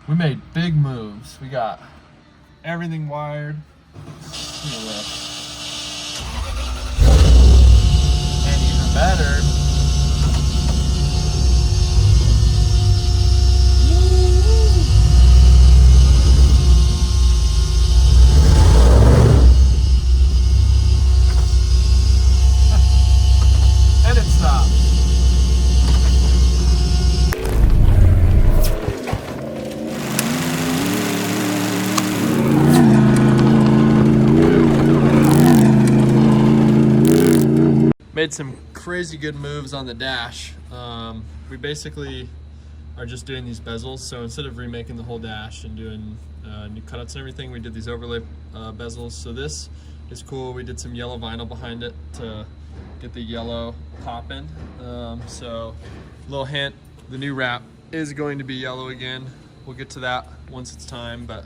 We made big moves. We got everything wired. Look at this. And even better, and it stopped. Made some crazy good moves on the dash. We basically are just doing these bezels. So instead of remaking the whole dash and doing new cutouts and everything, we did these overlay bezels. So this is cool. We did some yellow vinyl behind it to get the yellow popping. So little hint, the new wrap is going to be yellow again. We'll get to that once it's time, but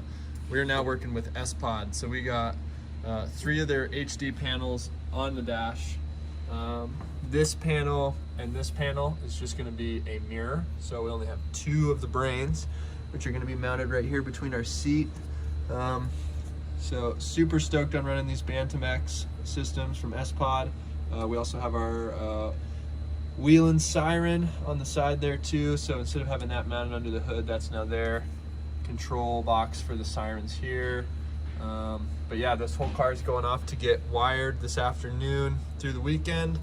we are now working with sPod. So we got 3 of their HD panels on the dash. This panel and this panel is just going to be a mirror, so we only have 2 of the brains, which are going to be mounted right here between our seat. So super stoked on running these Bantam X systems from sPod. We also have our wheel and siren on the side there too, so instead of having that mounted under the hood, that's now there. Control box for the sirens here. But yeah, this whole car is going off to get wired this afternoon through the weekend.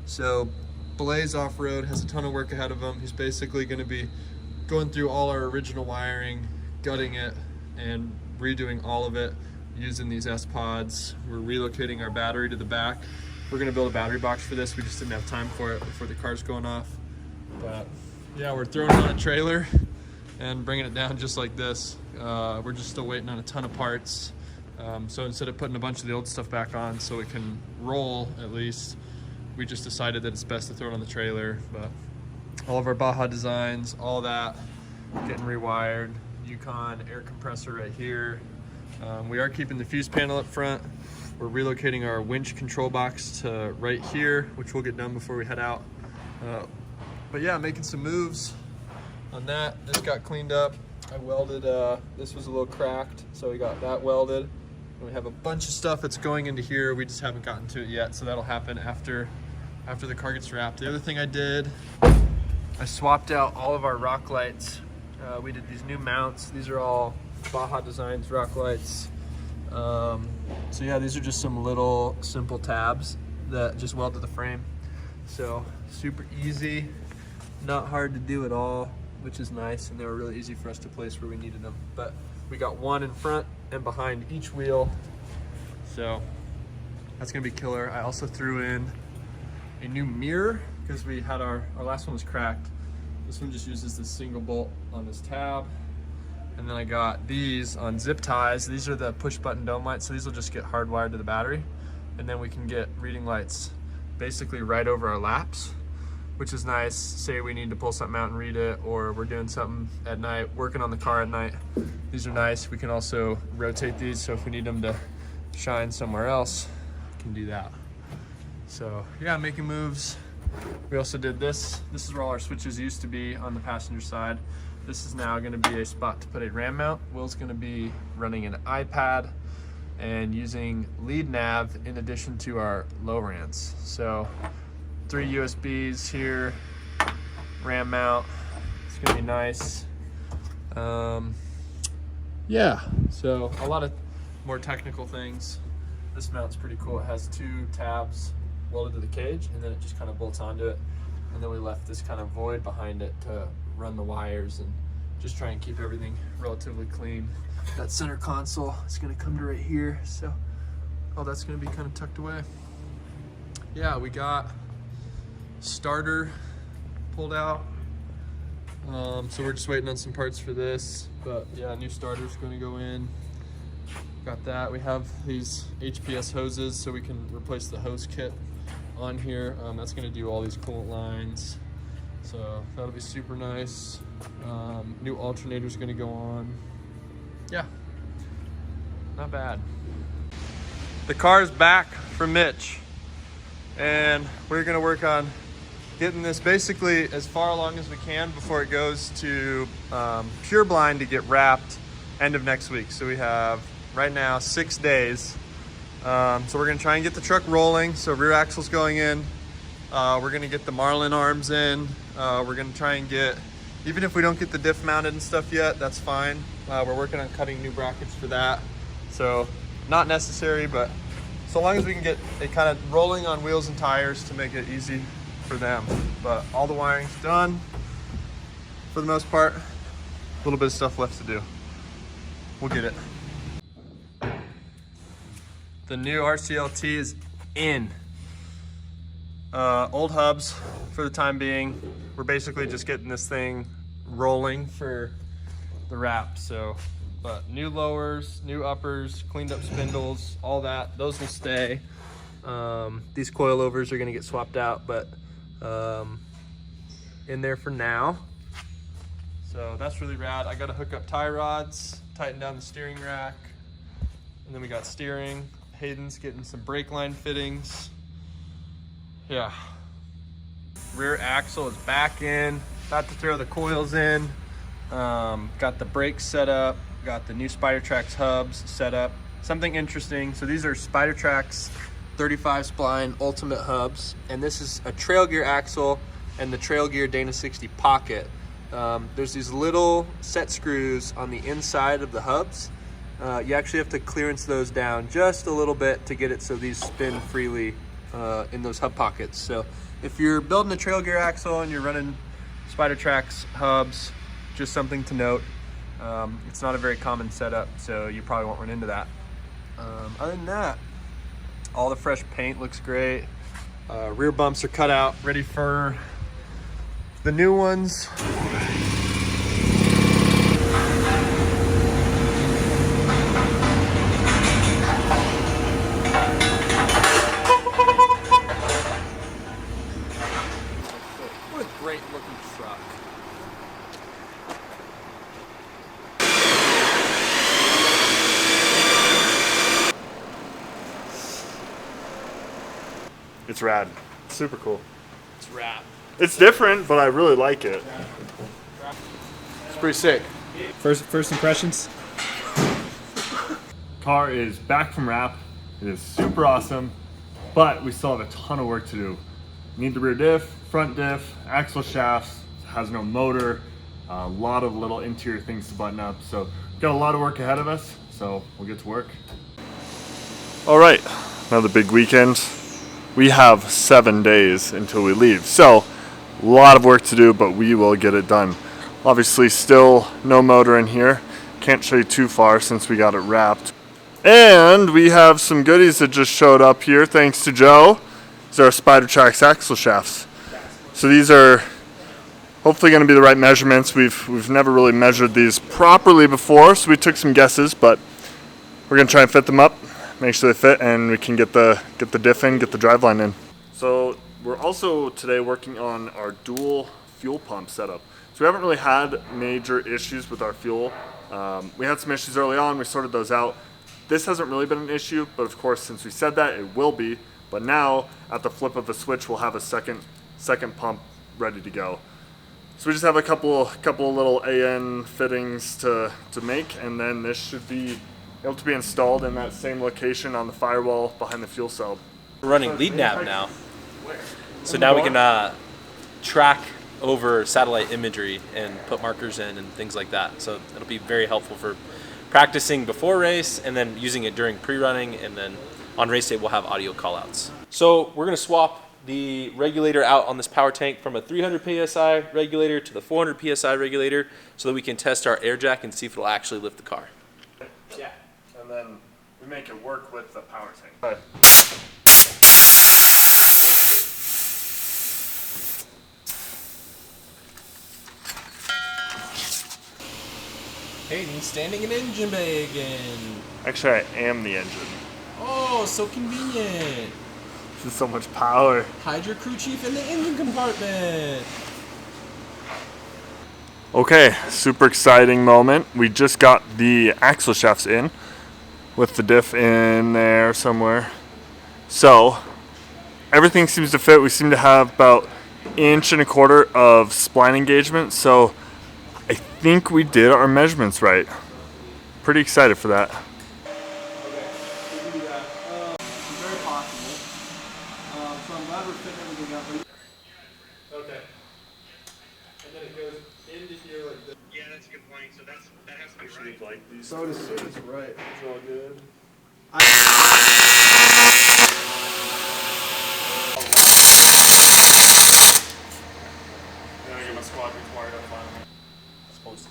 So Blaze Off-Road has a ton of work ahead of him. He's basically going to be going through all our original wiring, gutting it, and redoing all of it using these sPods. We're relocating our battery to the back. We're going to build a battery box for this. We just didn't have time for it before the car's going off. But yeah, we're throwing it on a trailer and bringing it down just like this. We're just still waiting on a ton of parts. So instead of putting a bunch of the old stuff back on so it can roll at least, we just decided that it's best to throw it on the trailer. But all of our Baja designs, all that, getting rewired. Yukon air compressor right here. We are keeping the fuse panel up front. We're relocating our winch control box to right here, which we'll get done before we head out. But yeah, making some moves on that. This got cleaned up. I welded, this was a little cracked, so we got that welded. And we have a bunch of stuff that's going into here. We just haven't gotten to it yet, so that'll happen after the car gets wrapped. The other thing I did, I swapped out all of our rock lights. We did these new mounts. These are all Baja Designs rock lights. So yeah, these are just some little simple tabs that just weld to the frame. So super easy, not hard to do at all, which is nice, and they were really easy for us to place where we needed them. But we got one in front and behind each wheel, so that's gonna be killer. I also threw in a new mirror because we had our last one was cracked. This one just uses this single bolt on this tab. And then I got these on zip ties. These are the push button dome lights, so these will just get hardwired to the battery. And then we can get reading lights basically right over our laps, which is nice. Say we need to pull something out and read it, or we're doing something at night, working on the car at night. These are nice. We can also rotate these, so if we need them to shine somewhere else, we can do that. So yeah, making moves. We also did this. This is where all our switches used to be on the passenger side. This is now going to be a spot to put a RAM mount. Will's going to be running an iPad and using lead nav in addition to our low RANs. So 3 USBs here, RAM mount. It's going to be nice. Yeah, so a lot of more technical things. This mount's pretty cool. It has 2 tabs welded to the cage, and then it just kind of bolts onto it. And then we left this kind of void behind it to run the wires and just try and keep everything relatively clean. That center console is going to come to right here, so all that's going to be kind of tucked away. Yeah, we got starter pulled out, so we're just waiting on some parts for this. But yeah, new starter's going to go in. Got that. We have these HPS hoses, so we can replace the hose kit on here. That's going to do all these coolant lines, so that'll be super nice. New alternator's going to go on. Yeah, not bad. The car's back from Mitch, and we're going to work on getting this basically as far along as we can before it goes to pure blind to get wrapped end of next week. So we have right now 6 days. So we're gonna try and get the truck rolling. So rear axle's going in. We're gonna get the Marlin arms in. We're gonna try and get, even if we don't get the diff mounted and stuff yet, that's fine. We're working on cutting new brackets for that. So not necessary, but so long as we can get it kind of rolling on wheels and tires to make it easy for them. But all the wiring's done for the most part. A little bit of stuff left to do. We'll get it. The new RCLT is in. Old hubs for the time being. We're basically just getting this thing rolling for the wrap. So, but new lowers, new uppers, cleaned up spindles, all that, those will stay. These coilovers are gonna get swapped out, but in there for now. So that's really rad. I gotta hook up tie rods, tighten down the steering rack, and then we got steering. Hayden's getting some brake line fittings. Yeah. Rear axle is back in. About to throw the coils in. Got the brakes set up. Got the new SpiderTrax hubs set up. Something interesting. So these are SpiderTrax 35 spline ultimate hubs, and this is a trail gear axle and the trail gear Dana 60 pocket. There's these little set screws on the inside of the hubs. You actually have to clearance those down just a little bit to get it so these spin freely in those hub pockets. So if you're building a trail gear axle and you're running SpiderTrax hubs, just something to note. It's not a very common setup, so you probably won't run into that. Other than that, all the fresh paint looks great. Rear bumps are cut out, ready for the new ones. What a great looking truck. It's rad. Super cool. It's rad. It's different, but I really like it. It's pretty sick. First impressions? Car is back from wrap. It is super awesome, but we still have a ton of work to do. Need the rear diff, front diff, axle shafts, has no motor, a lot of little interior things to button up. So got a lot of work ahead of us, so we'll get to work. All right, another big weekend. We have 7 days until we leave. So a lot of work to do, but we will get it done. Obviously still no motor in here. Can't show you too far since we got it wrapped. And we have some goodies that just showed up here thanks to Joe. These are SpiderTrax axle shafts. So these are hopefully going to be the right measurements. We've never really measured these properly before, so we took some guesses, but we're going to try and fit them up, make sure they fit, and we can get the diff in, get the driveline in. So we're also today working on our dual fuel pump setup. So we haven't really had major issues with our fuel. We had some issues early on, we sorted those out. This hasn't really been an issue, but of course since we said that, it will be. But now, at the flip of a switch, we'll have a second pump ready to go. So we just have a couple of little AN fittings to make, and then this should be able to be installed in that same location on the firewall behind the fuel cell. We're running lead nav now. So now we can track over satellite imagery and put markers in and things like that. So it'll be very helpful for practicing before race and then using it during pre-running, and then on race day we'll have audio callouts. So we're gonna swap the regulator out on this power tank from a 300 PSI regulator to the 400 PSI regulator so that we can test our air jack and see if it'll actually lift the car. Yeah, and then we make it work with the power tank. Okay. Hayden standing in engine bay again. Actually, I am the engine. Oh, so convenient. This is so much power. Hide your crew chief in the engine compartment. Okay, super exciting moment. We just got the axle shafts in with the diff in there somewhere. So everything seems to fit. We seem to have about 1.25 inches of spline engagement, so I think we did our measurements right. Pretty excited for that. Very possible. So I'm glad we're fitting everything up. Okay. And then it goes into here like this. Yeah, that's a good point. So that has to be right. Like these. So to assume it's right. It's all good. I'm gonna get my squad required up finally. Supposed to.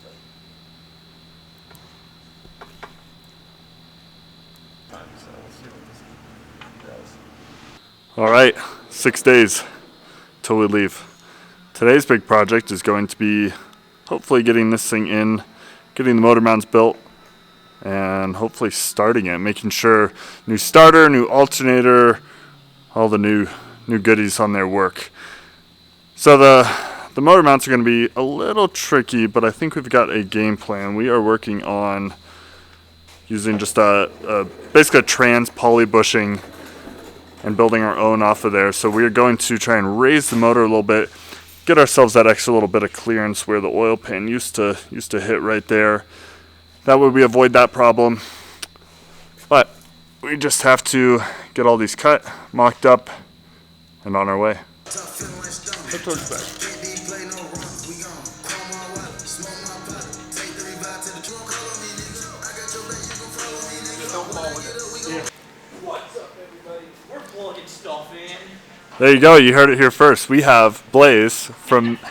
All right, 6 days till we leave. Today's big project is going to be hopefully getting this thing in, getting the motor mounts built, and hopefully starting it, making sure new starter, new alternator, all the new goodies on there work. So the motor mounts are going to be a little tricky, but I think we've got a game plan. We are working on using just basically a trans poly bushing and building our own off of there. So we're going to try and raise the motor a little bit, get ourselves that extra little bit of clearance where the oil pan used to hit right there. That way we avoid that problem. But we just have to get all these cut, mocked up, and on our way. Look towards the back. What's up, everybody? We're plugging stuff in. There you go. You heard it here first. We have Blaze from. Also,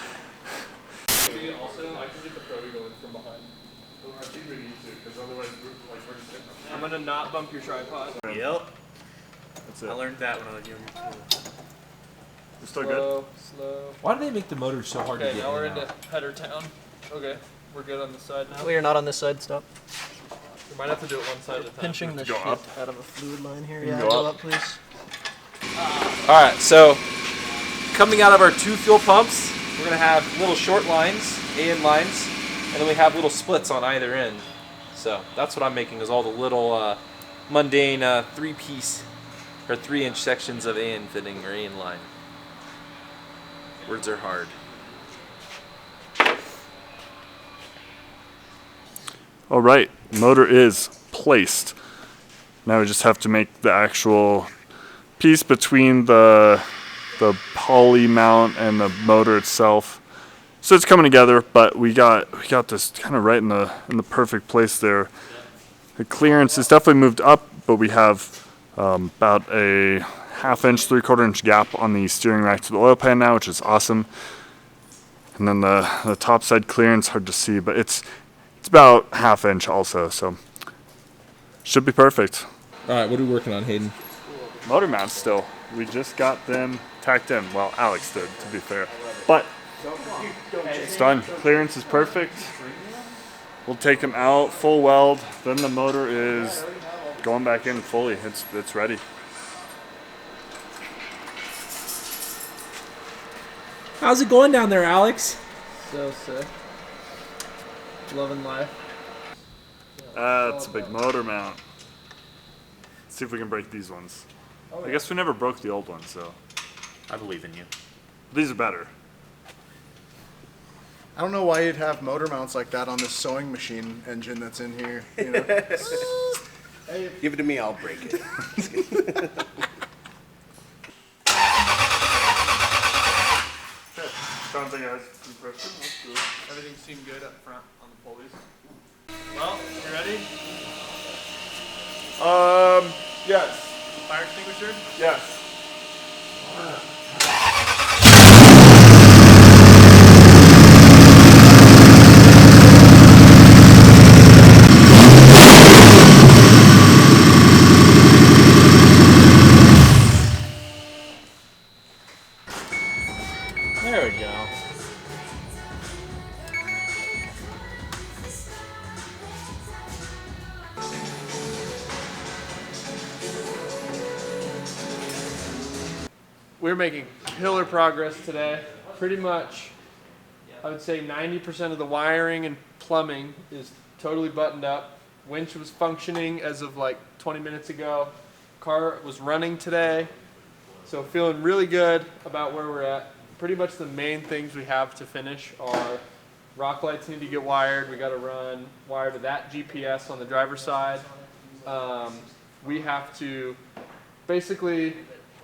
I can get the pro going from behind. I think we need to, because otherwise we're just sitting. I'm gonna not bump your tripod. Yep. That's it. I learned that when I was younger. You're still good? Slow. Why do they make the motors so hard to Okay, get now we're in and into out? header town. Okay, we're good on this side now. We are not on this side, stop. We might have to do it one side at a time. Pinching the go shit up? out of a fluid line here. You Yeah, go go up? up, please. All right, so coming out of our 2 fuel pumps, we're gonna have little short lines, AN lines, and then we have little splits on either end. So that's what I'm making, is all the little mundane 3-piece or 3-inch sections of AN fitting or AN line. Words are hard. All right, motor is placed. Now we just have to make the actual piece between the poly mount and the motor itself. So it's coming together, but we got this kind of right in the perfect place there. The clearance is definitely moved up, but we have about a 1/2 inch, 3/4 inch gap on the steering rack to the oil pan now, which is awesome. And then the top side clearance, hard to see, but it's about 1/2 inch also, so should be perfect. All right, what are we working on, Hayden? Motor mounts still. We just got them tacked in. Well, Alex did, to be fair. But it's done. Clearance is perfect. We'll take them out, full weld. Then the motor is going back in fully. It's ready. How's it going down there, Alex? So sick. Loving life. That's a big motor mount. Let's see if we can break these ones. I guess we never broke the old ones, so I believe in you. these are better. I don't know why you'd have motor mounts like that on this sewing machine engine that's in here. You know? Give it to me, I'll break it. Sounds like it has compression. That's good. Everything seemed good up front on the pulleys. Well, you ready? Yes. Fire extinguisher? Yes. There we go. We're making killer progress today. Pretty much, I would say 90% of the wiring and plumbing is totally buttoned up. Winch was functioning as of like 20 minutes ago. Car was running today. So feeling really good about where we're at. pretty much the main things we have to finish are rock lights need to get wired. We got to run wire to that GPS on the driver's side. We have to basically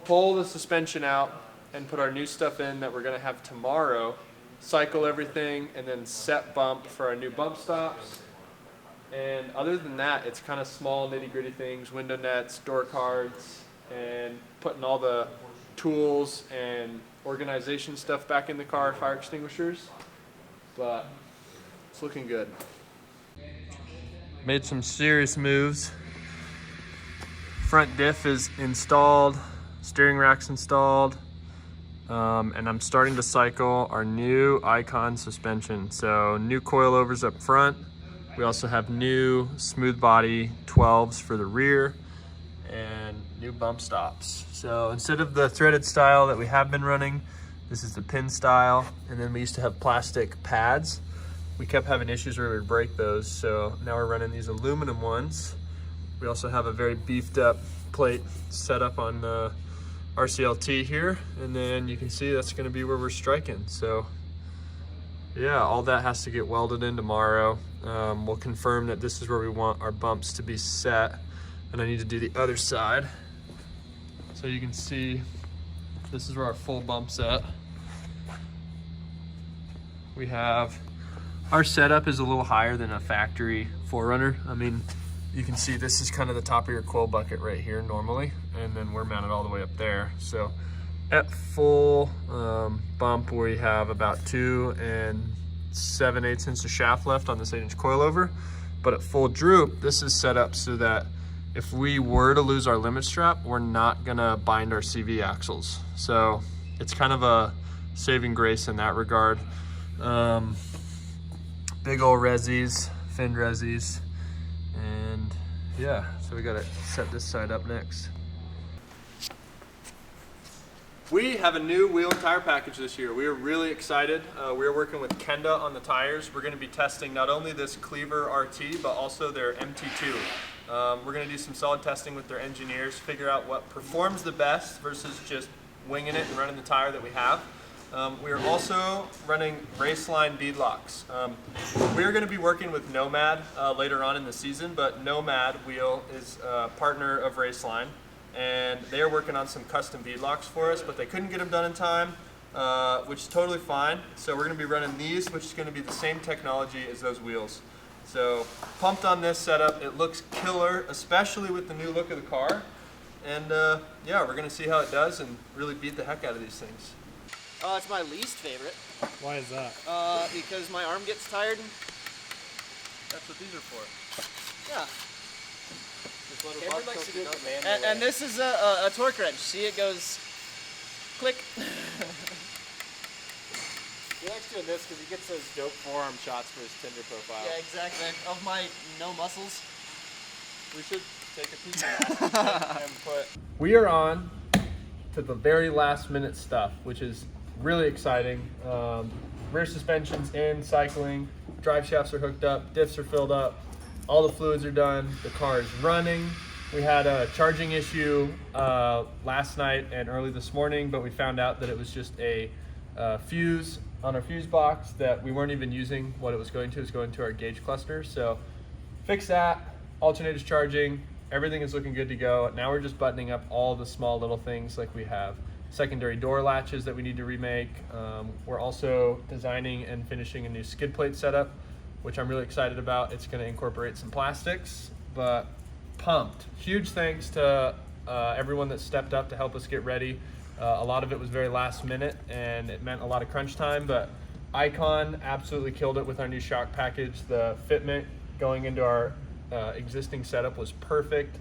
pull the suspension out and put our new stuff in that we're going to have tomorrow, cycle everything, and then set bump for our new bump stops. And other than that, it's kind of small nitty-gritty things, window nets, door cards, and putting all the tools and organization stuff back in the car, fire extinguishers. But it's looking good. Made some serious moves. Front diff is installed, steering rack's installed, and I'm starting to cycle our new Icon suspension. So new coilovers up front. We also have new smooth body 12s for the rear and new bump stops. So instead of the threaded style that we have been running, this is the pin style. And then we used to have plastic pads. We kept having issues where we would break those. So now we're running these aluminum ones. We also have a very beefed up plate set up on the RCLT here. And then you can see that's gonna be where we're striking. So yeah, all that has to get welded in tomorrow. We'll confirm that this is where we want our bumps to be set. And I need to do the other side. So you can see, this is where our full bump's at. We have, our setup is a little higher than a factory 4Runner. I mean, you can see this is kind of the top of your coil bucket right here normally, and then we're mounted all the way up there. So at full bump, we have about 2 7/8 inches of shaft left on this 8-inch coilover. But at full droop, this is set up so that if we were to lose our limit strap, we're not gonna bind our CV axles. So it's kind of a saving grace in that regard. Big old resis, finned resis. And yeah, so we gotta set this side up next. We have a new wheel and tire package this year. We are really excited. We're working with Kenda on the tires. We're gonna be testing not only this Cleaver RT, but also their MT2. We're gonna do some solid testing with their engineers, figure out what performs the best versus just winging it and running the tire that we have. We are also running Raceline beadlocks. We're going to be working with Nomad later on in the season, but Nomad Wheel is a partner of Raceline, and they are working on some custom beadlocks for us, but they couldn't get them done in time, which is totally fine. So we're going to be running these, which is going to be the same technology as those wheels. So pumped on this setup. It looks killer, especially with the new look of the car. And yeah, we're going to see how it does and really beat the heck out of these things. It's my least favorite. Why is that? Because my arm gets tired. That's what these are for. Yeah. Just let her Cameron box likes to tilt do it it up. and this is a torque wrench. See, it goes click. He likes doing this because he gets those dope forearm shots for his Tinder profile. Yeah, exactly. Of my no muscles. We should take a peek at that and put. We are on to the very last minute stuff, which is really exciting. Rear suspension's in, cycling, drive shafts are hooked up, diffs are filled up, all the fluids are done, the car is running. We had a charging issue last night and early this morning, but we found out that it was just a fuse on our fuse box that we weren't even using what it was going to. It was going to our gauge cluster. So fix that, alternator's charging, everything is looking good to go. Now we're just buttoning up all the small little things, like we have secondary door latches that we need to remake. We're also designing and finishing a new skid plate setup, which I'm really excited about. It's going to incorporate some plastics, but pumped. Huge thanks to everyone that stepped up to help us get ready. A lot of it was very last minute and it meant a lot of crunch time, but Icon absolutely killed it with our new shock package. The fitment going into our existing setup was perfect.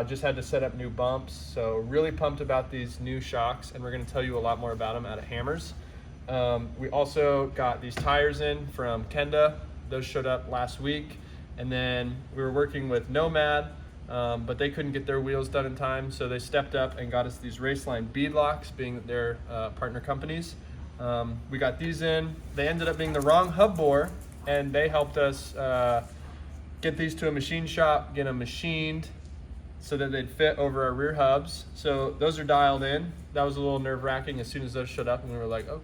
Just had to set up new bumps. So really pumped about these new shocks, and we're gonna tell you a lot more about them out of Hammers. We also got these tires in from Kenda. Those showed up last week. And then we were working with Nomad, but they couldn't get their wheels done in time. So they stepped up and got us these Raceline beadlocks, being their partner companies. We got these in. They ended up being the wrong hub bore, and they helped us get these to a machine shop, get them machined, so that they'd fit over our rear hubs. So those are dialed in. That was a little nerve-wracking as soon as those showed up, and we were like, oh,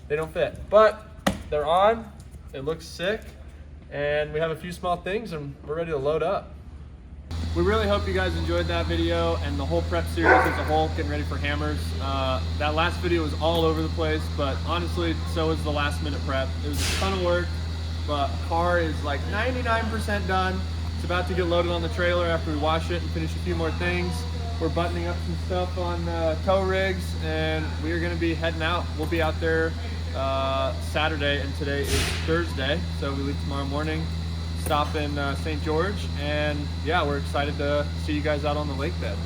they don't fit. But they're on, it looks sick, and we have a few small things, and we're ready to load up. We really hope you guys enjoyed that video and the whole prep series as a whole, getting ready for hammers. That last video was all over the place, but honestly, so was the last minute prep. It was a ton of work, but car is like 99% done. It's about to get loaded on the trailer after we wash it and finish a few more things. We're buttoning up some stuff on tow rigs, and we are gonna be heading out. We'll be out there Saturday, and today is Thursday, so we leave tomorrow morning. Stop in St. George, and yeah, we're excited to see you guys out on the lake bed.